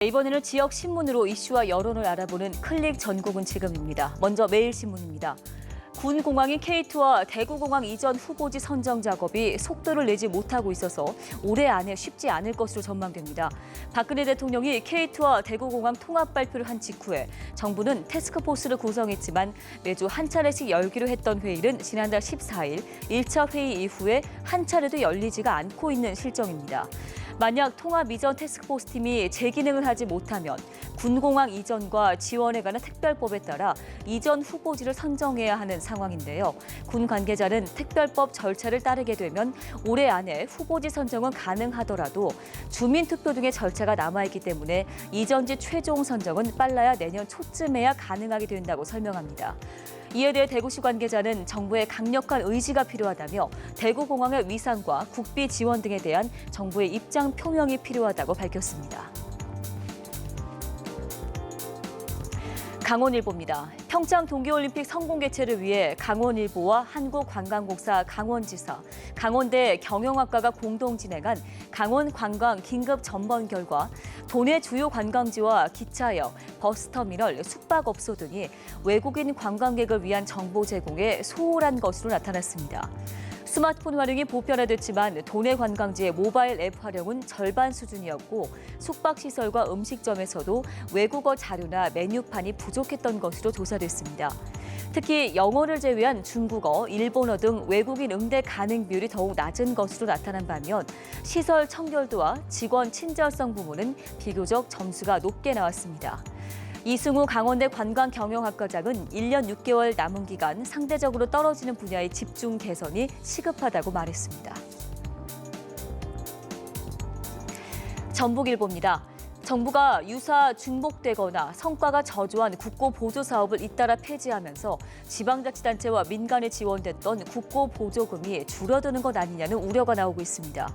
이번에는 지역 신문으로 이슈와 여론을 알아보는 클릭 전국은 지금입니다. 먼저 매일신문입니다. 군 공항인 K2와 대구공항 이전 후보지 선정 작업이 속도를 내지 못하고 있어서 올해 안에 쉽지 않을 것으로 전망됩니다. 박근혜 대통령이 K2와 대구공항 통합 발표를 한 직후에 정부는 태스크포스를 구성했지만 매주 한 차례씩 열기로 했던 회의는 지난달 14일 1차 회의 이후에 한 차례도 열리지가 않고 있는 실정입니다. 만약 통합 이전 태스크포스 팀이 재기능을 하지 못하면 군공항 이전과 지원에 관한 특별법에 따라 이전 후보지를 선정해야 하는 상황인데요. 군 관계자는 특별법 절차를 따르게 되면 올해 안에 후보지 선정은 가능하더라도 주민투표 등의 절차가 남아있기 때문에 이전지 최종 선정은 빨라야 내년 초쯤에야 가능하게 된다고 설명합니다. 이에 대해 대구시 관계자는 정부의 강력한 의지가 필요하다며 대구공항의 위상과 국비 지원 등에 대한 정부의 입장 표명이 필요하다고 밝혔습니다. 강원일보입니다. 평창 동계올림픽 성공 개최를 위해 강원일보와 한국관광공사 강원지사, 강원대 경영학과가 공동 진행한 강원관광 긴급 점검 결과 도내 주요 관광지와 기차역, 버스터미널, 숙박업소 등이 외국인 관광객을 위한 정보 제공에 소홀한 것으로 나타났습니다. 스마트폰 활용이 보편화됐지만 도내 관광지의 모바일 앱 활용은 절반 수준이었고 숙박시설과 음식점에서도 외국어 자료나 메뉴판이 부족했던 것으로 조사됐습니다. 특히 영어를 제외한 중국어, 일본어 등 외국인 응대 가능 비율이 더욱 낮은 것으로 나타난 반면 시설 청결도와 직원 친절성 부문은 비교적 점수가 높게 나왔습니다. 이승우 강원대 관광경영학과장은 1년 6개월 남은 기간 상대적으로 떨어지는 분야의 집중 개선이 시급하다고 말했습니다. 전북일보입니다. 정부가 유사 중복되거나 성과가 저조한 국고 보조 사업을 잇따라 폐지하면서 지방자치단체와 민간에 지원됐던 국고 보조금이 줄어드는 것 아니냐는 우려가 나오고 있습니다.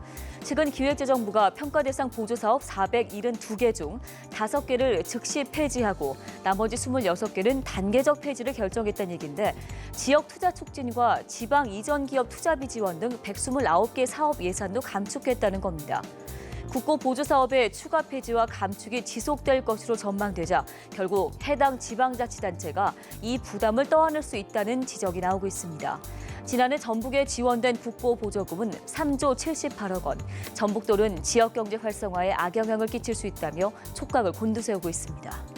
최근 기획재정부가 평가 대상 보조 사업 472개 중 5개를 즉시 폐지하고 나머지 26개는 단계적 폐지를 결정했다는 얘기인데 지역 투자 촉진과 지방 이전 기업 투자비 지원 등 129개 사업 예산도 감축했다는 겁니다. 국고 보조 사업의 추가 폐지와 감축이 지속될 것으로 전망되자 결국 해당 지방자치단체가 이 부담을 떠안을 수 있다는 지적이 나오고 있습니다. 지난해 전북에 지원된 국고 보조금은 3조 78억 원, 전북도는 지역경제 활성화에 악영향을 끼칠 수 있다며 촉각을 곤두세우고 있습니다.